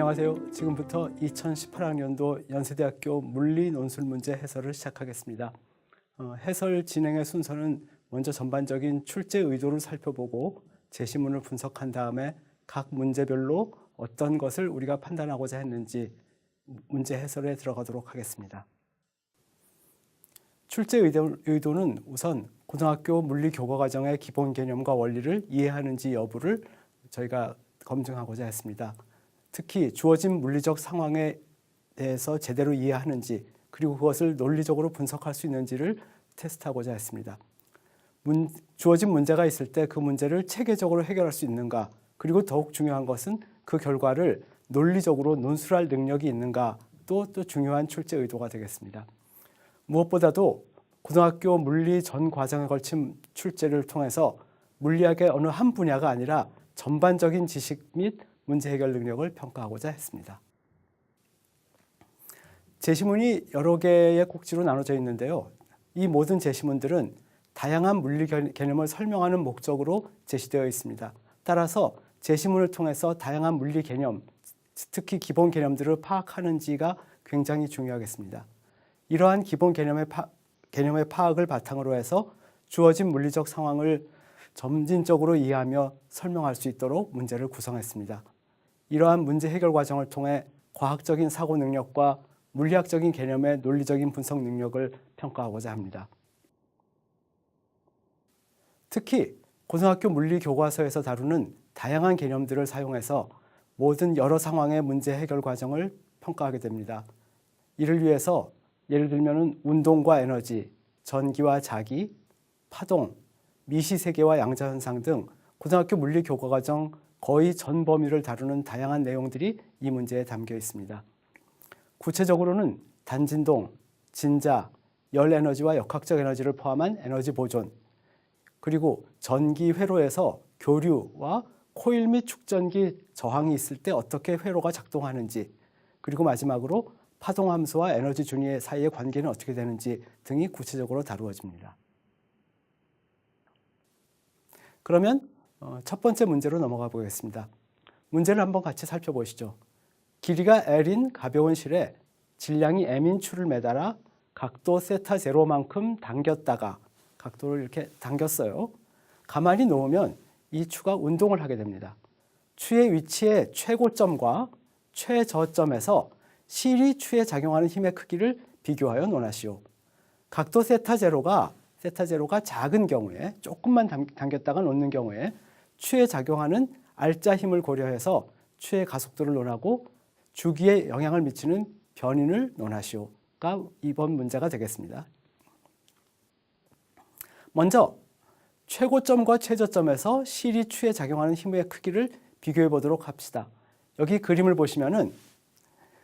안녕하세요. 지금부터 2018학년도 연세대학교 물리 논술 문제 해설을 시작하겠습니다. 해설 진행의 순서는 먼저 전반적인 출제 의도를 살펴보고 제시문을 분석한 다음에 각 문제별로 어떤 것을 우리가 판단하고자 했는지 문제 해설에 들어가도록 하겠습니다. 출제 의도는 우선 고등학교 물리 교과 과정의 기본 개념과 원리를 이해하는지 여부를 저희가 검증하고자 했습니다. 특히 주어진 물리적 상황에 대해서 제대로 이해하는지 그리고 그것을 논리적으로 분석할 수 있는지를 테스트하고자 했습니다. 주어진 문제가 있을 때 그 문제를 체계적으로 해결할 수 있는가, 그리고 더욱 중요한 것은 그 결과를 논리적으로 논술할 능력이 있는가 또 중요한 출제 의도가 되겠습니다. 무엇보다도 고등학교 물리 전 과정에 걸친 출제를 통해서 물리학의 어느 한 분야가 아니라 전반적인 지식 및 문제 해결 능력을 평가하고자 했습니다. 제시문이 여러 개의 꼭지로 나눠져 있는데요. 이 모든 제시문들은 다양한 물리 개념을 설명하는 목적으로 제시되어 있습니다. 따라서 제시문을 통해서 다양한 물리 개념, 특히 기본 개념들을 파악하는지가 굉장히 중요하겠습니다. 이러한 기본 개념의 파악을 바탕으로 해서 주어진 물리적 상황을 점진적으로 이해하며 설명할 수 있도록 문제를 구성했습니다. 이러한 문제 해결 과정을 통해 과학적인 사고 능력과 물리학적인 개념의 논리적인 분석 능력을 평가하고자 합니다. 특히 고등학교 물리 교과서에서 다루는 다양한 개념들을 사용해서 모든 여러 상황의 문제 해결 과정을 평가하게 됩니다. 이를 위해서 예를 들면 운동과 에너지, 전기와 자기, 파동, 미시세계와 양자현상 등 고등학교 물리 교과 과정 거의 전 범위를 다루는 다양한 내용들이 이 문제에 담겨 있습니다. 구체적으로는 단진동, 진자, 열 에너지와 역학적 에너지를 포함한 에너지 보존, 그리고 전기 회로에서 교류와 코일 및 축전기 저항이 있을 때 어떻게 회로가 작동하는지, 그리고 마지막으로 파동 함수와 에너지 준위 사이의 관계는 어떻게 되는지 등이 구체적으로 다루어집니다. 그러면 첫 번째 문제로 넘어가 보겠습니다. 문제를 한번 같이 살펴보시죠. 길이가 L인 가벼운 실에 질량이 M인 추를 매달아 각도 세타 제로만큼 당겼다가 각도를 이렇게 당겼어요. 가만히 놓으면 이 추가 운동을 하게 됩니다. 추의 위치의 최고점과 최저점에서 실이 추에 작용하는 힘의 크기를 비교하여 논하시오. 각도 세타 제로가 작은 경우에, 조금만 당겼다가 놓는 경우에 추에 작용하는 알자 힘을 고려해서 추의 가속도를 논하고 주기에 영향을 미치는 변인을 논하시오가 이번 문제가 되겠습니다. 먼저 최고점과 최저점에서 실이 추에 작용하는 힘의 크기를 비교해 보도록 합시다. 여기 그림을 보시면은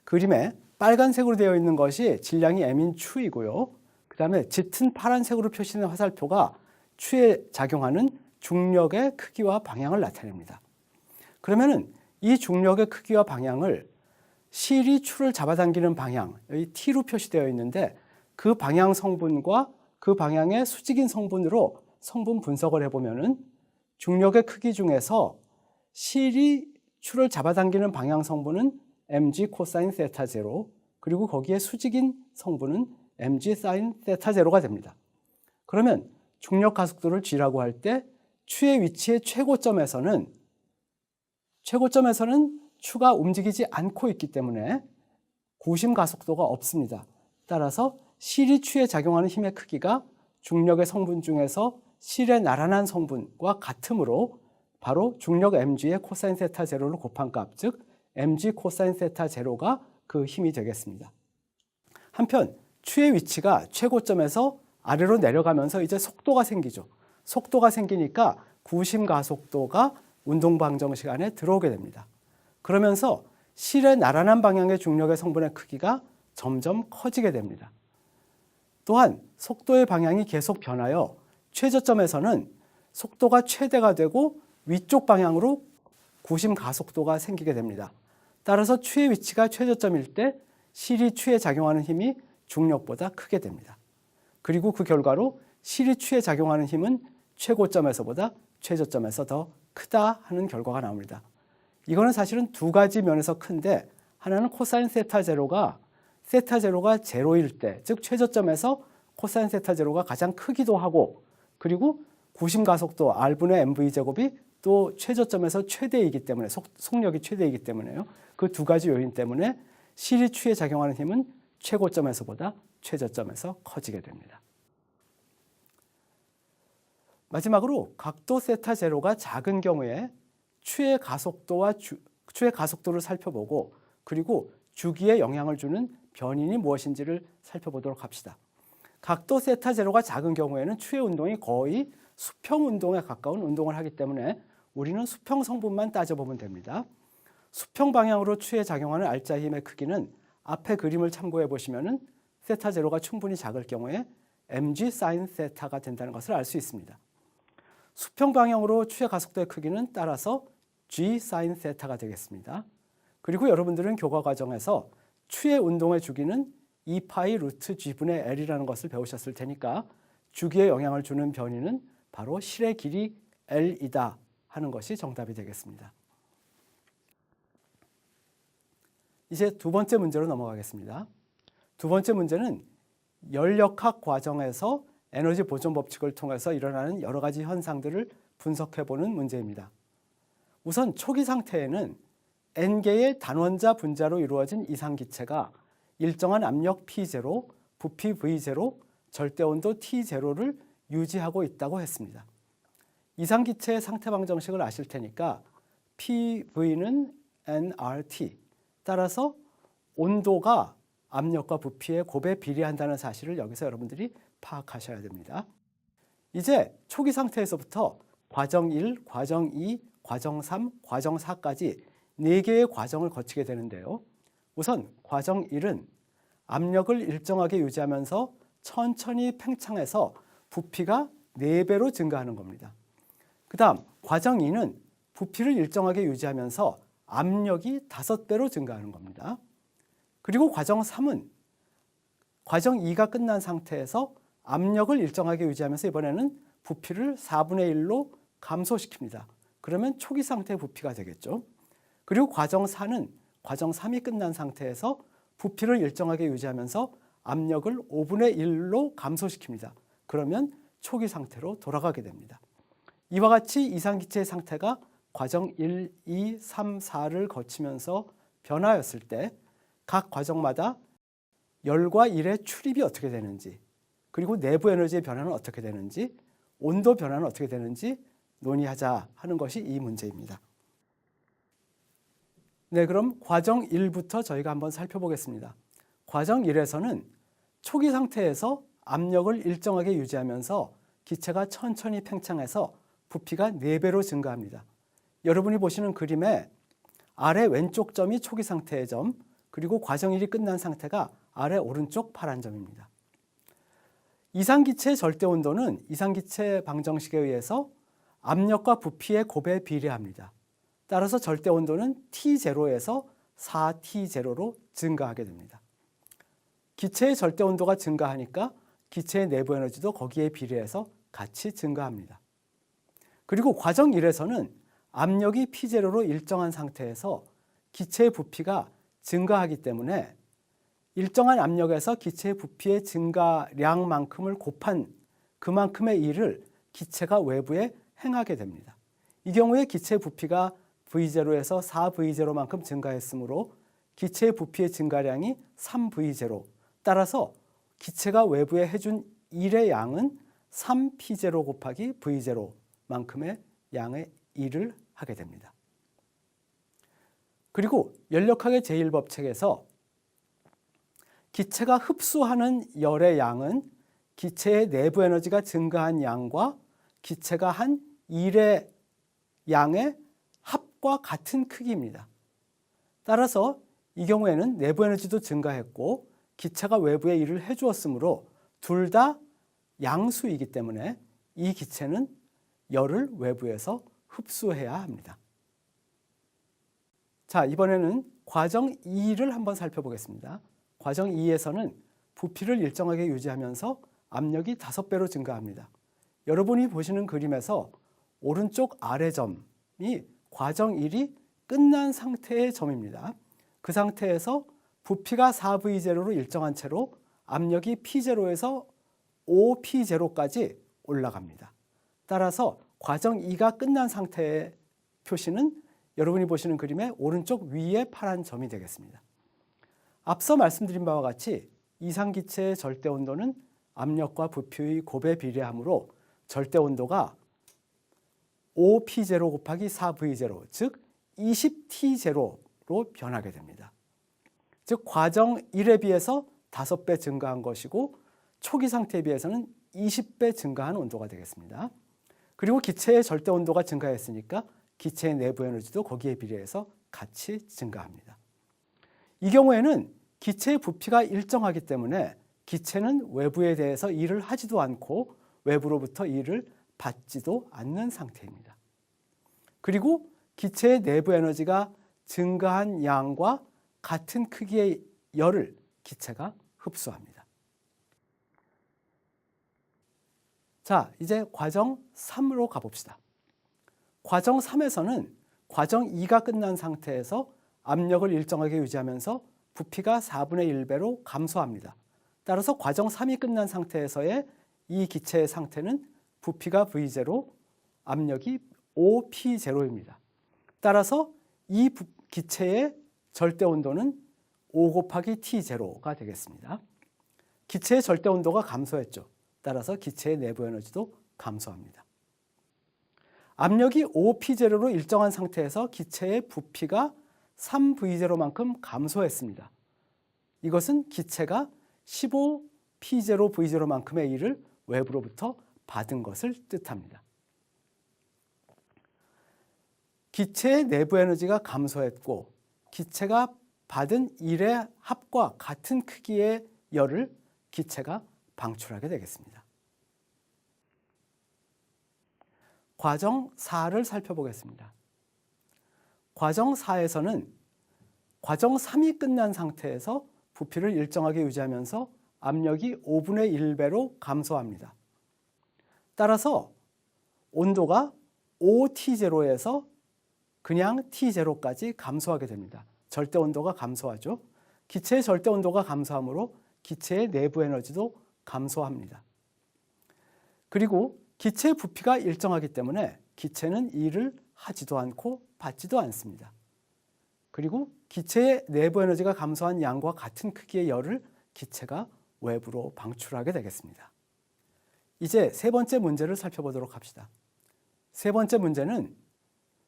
그림에 빨간색으로 되어 있는 것이 질량이 M인 추이고요. 그 다음에 짙은 파란색으로 표시된 화살표가 추에 작용하는 중력의 크기와 방향을 나타냅니다. 그러면은 이 중력의 크기와 방향을 실이 추를 잡아당기는 방향, 여기 T로 표시되어 있는데 그 방향 성분과 그 방향의 수직인 성분으로 성분 분석을 해보면은 중력의 크기 중에서 실이 추를 잡아당기는 방향 성분은 mg 코사인 세타 제로, 그리고 거기에 수직인 성분은 mg 사인 세타 제로가 됩니다. 그러면 중력 가속도를 g라고 할 때 추의 위치의 최고점에서는 추가 움직이지 않고 있기 때문에 구심 가속도가 없습니다. 따라서 실이 추에 작용하는 힘의 크기가 중력의 성분 중에서 실의 나란한 성분과 같으므로 바로 중력 mg의 코사인 세타 제로를 곱한 값, 즉 mg 코사인 세타 제로가 그 힘이 되겠습니다. 한편 추의 위치가 최고점에서 아래로 내려가면서 이제 속도가 생기죠. 속도가 생기니까 구심 가속도가 운동 방정식 안에 들어오게 됩니다. 그러면서 실의 나란한 방향의 중력의 성분의 크기가 점점 커지게 됩니다. 또한 속도의 방향이 계속 변하여 최저점에서는 속도가 최대가 되고 위쪽 방향으로 구심 가속도가 생기게 됩니다. 따라서 추의 위치가 최저점일 때 실이 추에 작용하는 힘이 중력보다 크게 됩니다. 그리고 그 결과로 실이 추에 작용하는 힘은 최고점에서보다 최저점에서 더 크다 하는 결과가 나옵니다. 이거는 사실은 두 가지 면에서 큰데 하나는 코사인 세타 제로가 제로일 때, 즉 최저점에서 코사인 세타 제로가 가장 크기도 하고, 그리고 구심 가속도 R분의 mv 제곱이 또 최저점에서 최대이기 때문에, 속력이 최대이기 때문에요. 그 두 가지 요인 때문에 시리추에 작용하는 힘은 최고점에서보다 최저점에서 커지게 됩니다. 마지막으로 각도 세타 제로가 작은 경우에 추의 가속도를 살펴보고, 그리고 주기에 영향을 주는 변인이 무엇인지를 살펴보도록 합시다. 각도 세타 제로가 작은 경우에는 추의 운동이 거의 수평 운동에 가까운 운동을 하기 때문에 우리는 수평 성분만 따져보면 됩니다. 수평 방향으로 추에 작용하는 알자 힘의 크기는 앞에 그림을 참고해 보시면 세타 제로가 충분히 작을 경우에 mg sin 세타가 된다는 것을 알 수 있습니다. 수평 방향으로 추의 가속도의 크기는 따라서 g sin 세타가 되겠습니다. 그리고 여러분들은 교과 과정에서 추의 운동의 주기는 2파이 루트 g분의 l이라는 것을 배우셨을 테니까 주기에 영향을 주는 변이는 바로 실의 길이 l이다 하는 것이 정답이 되겠습니다. 이제 두 번째 문제로 넘어가겠습니다. 두 번째 문제는 열역학 과정에서 에너지 보존 법칙을 통해서 일어나는 여러 가지 현상들을 분석해보는 문제입니다. 우선 초기 상태에는 N개의 단원자 분자로 이루어진 이상기체가 일정한 압력 P0, 부피 V0, 절대온도 T0를 유지하고 있다고 했습니다. 이상기체의 상태방정식을 아실 테니까 PV는 nRT, 따라서 온도가 압력과 부피의 곱에 비례한다는 사실을 여기서 여러분들이 파악하셔야 됩니다. 이제 초기 상태에서부터 과정 1, 과정 2, 과정 3, 과정 4까지 4개의 과정을 거치게 되는데요. 우선 과정 1은 압력을 일정하게 유지하면서 천천히 팽창해서 부피가 4배로 증가하는 겁니다. 그 다음 과정 2는 부피를 일정하게 유지하면서 압력이 5배로 증가하는 겁니다. 그리고 과정 3은 과정 2가 끝난 상태에서 압력을 일정하게 유지하면서 이번에는 부피를 4분의 1로 감소시킵니다. 그러면 초기 상태의 부피가 되겠죠. 그리고 과정 4는 과정 3이 끝난 상태에서 부피를 일정하게 유지하면서 압력을 5분의 1로 감소시킵니다. 그러면 초기 상태로 돌아가게 됩니다. 이와 같이 이상기체의 상태가 과정 1, 2, 3, 4를 거치면서 변화였을 때 각 과정마다 열과 일의 출입이 어떻게 되는지, 그리고 내부 에너지의 변화는 어떻게 되는지, 온도 변화는 어떻게 되는지 논의하자 하는 것이 이 문제입니다. 네, 그럼 과정 1부터 저희가 한번 살펴보겠습니다. 과정 1에서는 초기 상태에서 압력을 일정하게 유지하면서 기체가 천천히 팽창해서 부피가 4배로 증가합니다. 여러분이 보시는 그림에 아래 왼쪽 점이 초기 상태의 점, 그리고 과정 1이 끝난 상태가 아래 오른쪽 파란 점입니다. 이상기체의 절대온도는 이상기체 방정식에 의해서 압력과 부피의 곱에 비례합니다. 따라서 절대온도는 T0에서 4T0로 증가하게 됩니다. 기체의 절대온도가 증가하니까 기체의 내부 에너지도 거기에 비례해서 같이 증가합니다. 그리고 과정 1에서는 압력이 P0로 일정한 상태에서 기체의 부피가 증가하기 때문에 일정한 압력에서 기체의 부피의 증가량만큼을 곱한 그만큼의 일을 기체가 외부에 행하게 됩니다. 이 경우에 기체의 부피가 V0에서 4V0만큼 증가했으므로 기체의 부피의 증가량이 3V0, 따라서 기체가 외부에 해준 일의 양은 3P0 곱하기 V0만큼의 양의 일을 하게 됩니다. 그리고 연력학의 제1법칙에서 기체가 흡수하는 열의 양은 기체의 내부 에너지가 증가한 양과 기체가 한 일의 양의 합과 같은 크기입니다. 따라서 이 경우에는 내부 에너지도 증가했고 기체가 외부에 일을 해주었으므로 둘 다 양수이기 때문에 이 기체는 열을 외부에서 흡수해야 합니다. 자, 이번에는 과정 2를 한번 살펴보겠습니다. 과정 2에서는 부피를 일정하게 유지하면서 압력이 5배로 증가합니다. 여러분이 보시는 그림에서 오른쪽 아래 점이 과정 1이 끝난 상태의 점입니다. 그 상태에서 부피가 4V0로 일정한 채로 압력이 P0에서 5P0까지 올라갑니다. 따라서 과정 2가 끝난 상태의 표시는 여러분이 보시는 그림의 오른쪽 위에 파란 점이 되겠습니다. 앞서 말씀드린 바와 같이 이상기체의 절대온도는 압력과 부피의 곱에 비례하므로 절대온도가 5P0 곱하기 4V0, 즉 20T0로 변하게 됩니다. 즉 과정 1에 비해서 5배 증가한 것이고 초기 상태에 비해서는 20배 증가한 온도가 되겠습니다. 그리고 기체의 절대온도가 증가했으니까 기체의 내부 에너지도 거기에 비례해서 같이 증가합니다. 이 경우에는 기체의 부피가 일정하기 때문에 기체는 외부에 대해서 일을 하지도 않고 외부로부터 일을 받지도 않는 상태입니다. 그리고 기체의 내부 에너지가 증가한 양과 같은 크기의 열을 기체가 흡수합니다. 자, 이제 과정 3으로 가봅시다. 과정 3에서는 과정 2가 끝난 상태에서 압력을 일정하게 유지하면서 부피가 4분의 1배로 감소합니다. 따라서 과정 3이 끝난 상태에서의 이 기체의 상태는 부피가 V0, 압력이 5P0입니다. 따라서 이 기체의 절대온도는 5 곱하기 T0가 되겠습니다. 기체의 절대온도가 감소했죠. 따라서 기체의 내부 에너지도 감소합니다. 압력이 5P0로 일정한 상태에서 기체의 부피가 3V0만큼 감소했습니다. 이것은 기체가 15P0V0만큼의 일을 외부로부터 받은 것을 뜻합니다. 기체의 내부 에너지가 감소했고 기체가 받은 일의 합과 같은 크기의 열을 기체가 방출하게 되겠습니다. 과정 4를 살펴보겠습니다. 과정 4에서는 과정 3이 끝난 상태에서 부피를 일정하게 유지하면서 압력이 5분의 1배로 감소합니다. 따라서 온도가 5T0에서 그냥 T0까지 감소하게 됩니다. 절대 온도가 감소하죠. 기체의 절대 온도가 감소하므로 기체의 내부 에너지도 감소합니다. 그리고 기체의 부피가 일정하기 때문에 기체는 일을 하지도 않고 받지도 않습니다. 그리고 기체의 내부 에너지가 감소한 양과 같은 크기의 열을 기체가 외부로 방출하게 되겠습니다. 이제 세 번째 문제를 살펴보도록 합시다. 세 번째 문제는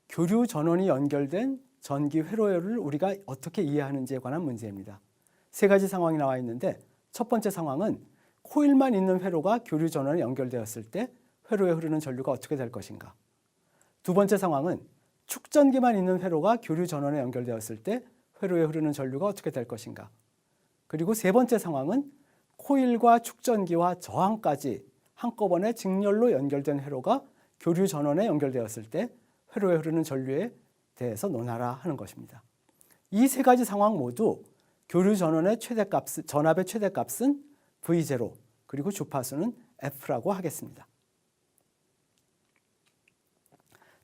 교류 전원이 연결된 전기 회로열을 우리가 어떻게 이해하는지에 관한 문제입니다. 세 가지 상황이 나와 있는데 첫 번째 상황은 코일만 있는 회로가 교류 전원에 연결되었을 때 회로에 흐르는 전류가 어떻게 될 것인가. 두 번째 상황은 축전기만 있는 회로가 교류 전원에 연결되었을 때 회로에 흐르는 전류가 어떻게 될 것인가. 그리고 세 번째 상황은 코일과 축전기와 저항까지 한꺼번에 직렬로 연결된 회로가 교류 전원에 연결되었을 때 회로에 흐르는 전류에 대해서 논하라 하는 것입니다. 이 세 가지 상황 모두 교류 전원의 전압의 최대값은 V0 그리고 주파수는 F라고 하겠습니다.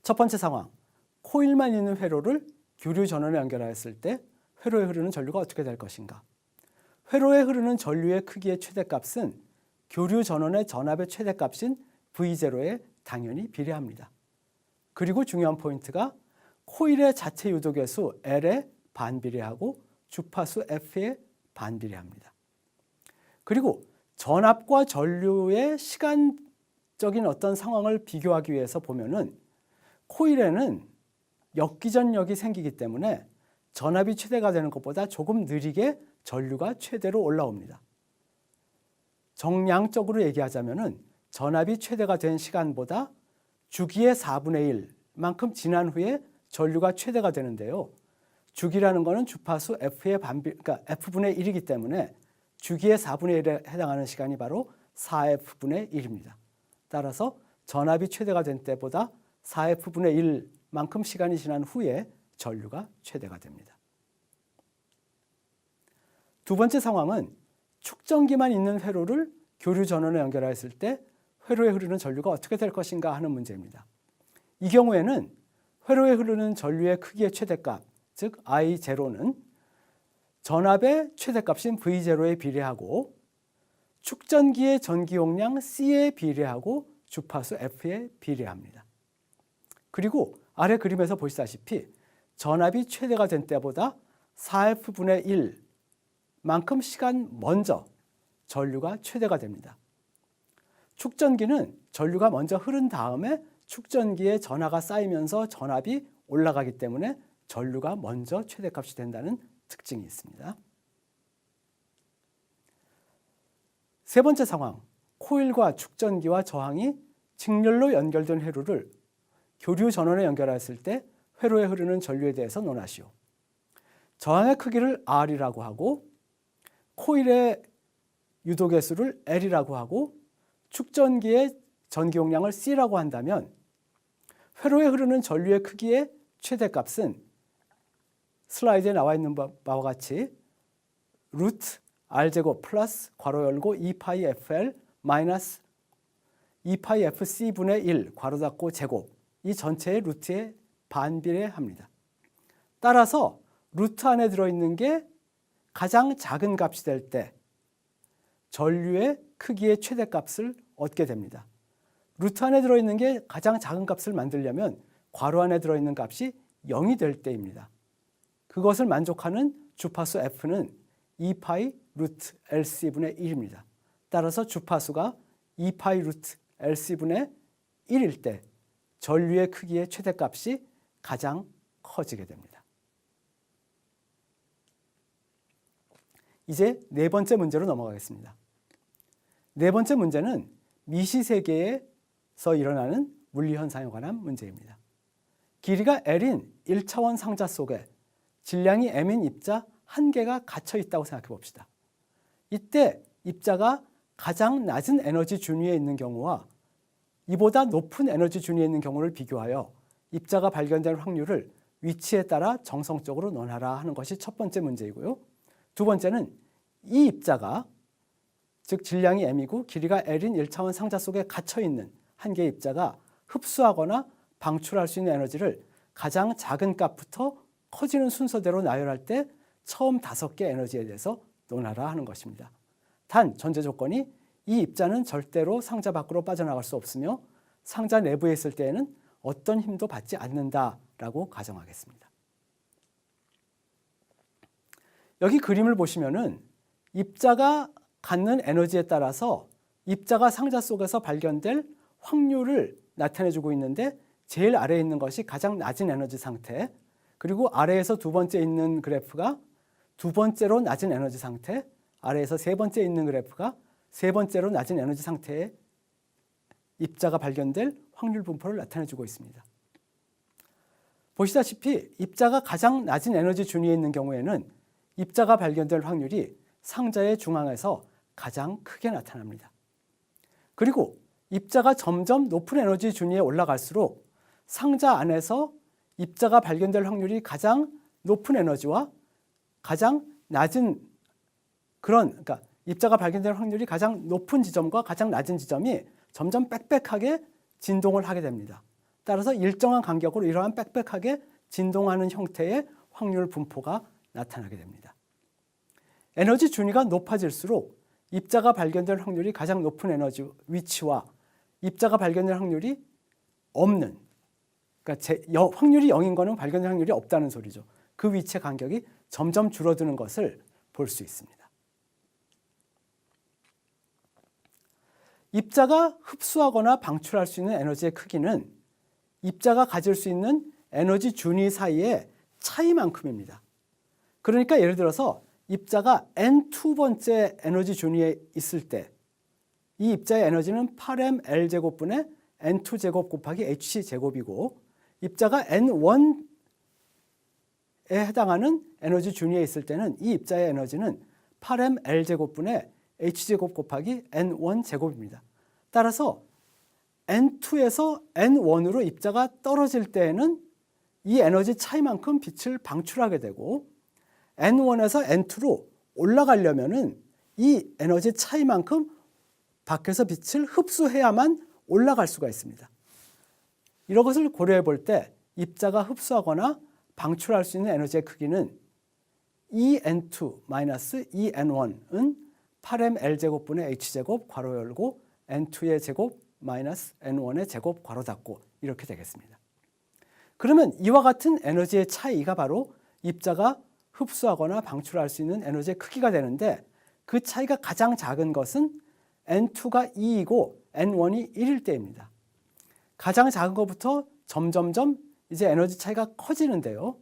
첫 번째 상황, 코일만 있는 회로를 교류 전원에 연결하였을 때 회로에 흐르는 전류가 어떻게 될 것인가. 회로에 흐르는 전류의 크기의 최대값은 교류 전원의 전압의 최대값인 V0에 당연히 비례합니다. 그리고 중요한 포인트가 코일의 자체 유도계수 L에 반비례하고 주파수 F에 반비례합니다. 그리고 전압과 전류의 시간적인 어떤 상황을 비교하기 위해서 보면은 코일에는 역기전력이 생기기 때문에 전압이 최대가 되는 것보다 조금 느리게 전류가 최대로 올라옵니다. 정량적으로 얘기하자면은 전압이 최대가 된 시간보다 주기의 4분의 1만큼 지난 후에 전류가 최대가 되는데요. 주기라는 것은 주파수 F의 그러니까 F분의 1이기 때문에 주기의 4분의 1에 해당하는 시간이 바로 4F분의 1입니다. 따라서 전압이 최대가 된 때보다 4F분의 1만큼 시간이 지난 후에 전류가 최대가 됩니다. 두 번째 상황은 축전기만 있는 회로를 교류 전원에 연결했을 때 회로에 흐르는 전류가 어떻게 될 것인가 하는 문제입니다. 이 경우에는 회로에 흐르는 전류의 크기의 최대값, 즉 I0는 전압의 최대값인 V0에 비례하고 축전기의 전기 용량 C에 비례하고 주파수 F에 비례합니다. 그리고 아래 그림에서 보시다시피 전압이 최대가 된 때보다 4F분의 1만큼 시간 먼저 전류가 최대가 됩니다. 축전기는 전류가 먼저 흐른 다음에 축전기에 전하가 쌓이면서 전압이 올라가기 때문에 전류가 먼저 최대값이 된다는 특징이 있습니다. 세 번째 상황, 코일과 축전기와 저항이 직렬로 연결된 회로를 교류 전원에 연결했을 때 회로에 흐르는 전류에 대해서 논하시오. 저항의 크기를 R이라고 하고 코일의 유도 개수를 L이라고 하고 축전기의 전기 용량을 C라고 한다면 회로에 흐르는 전류의 크기의 최대값은 슬라이드에 나와 있는 바와 같이 루트 R제곱 플러스 괄호 열고 2파이 FL 마이너스 2파이 FC분의 1 괄호 닫고 제곱 이 전체의 루트에 반비례합니다. 따라서 루트 안에 들어있는 게 가장 작은 값이 될 때 전류의 크기의 최대값을 얻게 됩니다. 루트 안에 들어있는 게 가장 작은 값을 만들려면 괄호 안에 들어있는 값이 0이 될 때입니다. 그것을 만족하는 주파수 F는 2파이 루트 LC분의 1입니다. 따라서 주파수가 2파이 루트 LC분의 1일 때 전류의 크기의 최대값이 가장 커지게 됩니다. 이제 네 번째 문제로 넘어가겠습니다. 네 번째 문제는 미시세계에서 일어나는 물리현상에 관한 문제입니다. 길이가 L인 1차원 상자 속에 질량이 M인 입자 한 개가 갇혀 있다고 생각해 봅시다. 이때 입자가 가장 낮은 에너지 준위에 있는 경우와 이보다 높은 에너지 준위에 있는 경우를 비교하여 입자가 발견될 확률을 위치에 따라 정성적으로 논하라 하는 것이 첫 번째 문제이고요. 두 번째는 이 입자가 즉 질량이 M이고 길이가 L인 1차원 상자 속에 갇혀있는 한 개의 입자가 흡수하거나 방출할 수 있는 에너지를 가장 작은 값부터 커지는 순서대로 나열할 때 처음 5개 에너지에 대해서 논하라 하는 것입니다. 단 전제 조건이 이 입자는 절대로 상자 밖으로 빠져나갈 수 없으며 상자 내부에 있을 때에는 어떤 힘도 받지 않는다라고 가정하겠습니다. 여기 그림을 보시면은 입자가 갖는 에너지에 따라서 입자가 상자 속에서 발견될 확률을 나타내주고 있는데 제일 아래에 있는 것이 가장 낮은 에너지 상태, 그리고 아래에서 두 번째 있는 그래프가 두 번째로 낮은 에너지 상태, 아래에서 세 번째 있는 그래프가 세 번째로 낮은 에너지 상태에 입자가 발견될 확률 분포를 나타내주고 있습니다. 보시다시피 입자가 가장 낮은 에너지 준위에 있는 경우에는 입자가 발견될 확률이 상자의 중앙에서 가장 크게 나타납니다. 그리고 입자가 점점 높은 에너지 준위에 올라갈수록 상자 안에서 입자가 발견될 확률이 가장 높은 에너지와 가장 낮은 그러니까 입자가 발견될 확률이 가장 높은 지점과 가장 낮은 지점이 점점 빽빽하게 진동을 하게 됩니다. 따라서 일정한 간격으로 이러한 빽빽하게 진동하는 형태의 확률 분포가 나타나게 됩니다. 에너지 준위가 높아질수록 입자가 발견될 확률이 가장 높은 에너지 위치와 입자가 발견될 확률이 없는, 그러니까 확률이 0인 거는 발견될 확률이 없다는 소리죠. 그 위치의 간격이 점점 줄어드는 것을 볼 수 있습니다. 입자가 흡수하거나 방출할 수 있는 에너지의 크기는 입자가 가질 수 있는 에너지 준위 사이의 차이만큼입니다. 그러니까 예를 들어서 입자가 n2번째 에너지 준위에 있을 때 이 입자의 에너지는 8mL제곱분의 n2제곱 곱하기 hc제곱이고 입자가 n1에 해당하는 에너지 준위에 있을 때는 이 입자의 에너지는 8mL제곱분의 h제곱 곱하기 n1제곱입니다. 따라서 n2에서 n1으로 입자가 떨어질 때에는 이 에너지 차이만큼 빛을 방출하게 되고 n1에서 n2로 올라가려면은 이 에너지 차이만큼 밖에서 빛을 흡수해야만 올라갈 수가 있습니다. 이런 것을 고려해 볼 때 입자가 흡수하거나 방출할 수 있는 에너지의 크기는 2n2-2n1은 8ml제곱분의 h제곱 괄호 열고 n2의 제곱 마이너스 n1의 제곱 괄호 닫고 이렇게 되겠습니다. 그러면 이와 같은 에너지의 차이가 바로 입자가 흡수하거나 방출할 수 있는 에너지의 크기가 되는데 그 차이가 가장 작은 것은 n2가 2이고 n1이 1일 때입니다. 가장 작은 것부터 점점점 이제 에너지 차이가 커지는데요.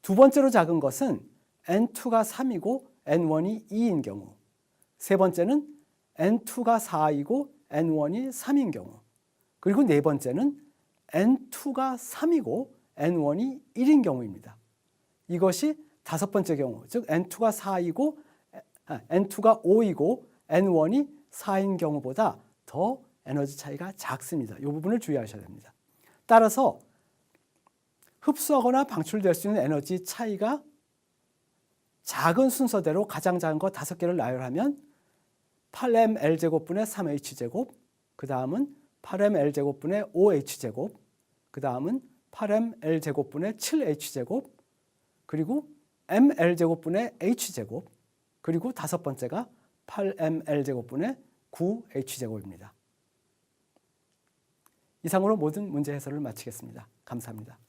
두 번째로 작은 것은 n2가 3이고 n1이 2인 경우, 세 번째는 n2가 4이고 n1이 3인 경우, 그리고 네 번째는 n2가 3이고 n1이 1인 경우입니다. 이것이 다섯 번째 경우, 즉 n2가 4이고 n2가 5이고 n1이 4인 경우보다 더 에너지 차이가 작습니다. 이 부분을 주의하셔야 됩니다. 따라서 흡수하거나 방출될 수 있는 에너지 차이가 작은 순서대로 가장 작은 거 5개를 나열하면 8ml제곱분의 3h제곱, 그 다음은 8ml제곱분의 5h제곱, 그 다음은 8ml제곱분의 7h제곱, 그리고 ml제곱분의 h제곱, 그리고 다섯 번째가 8ml제곱분의 9h제곱입니다. 이상으로 모든 문제 해설을 마치겠습니다. 감사합니다.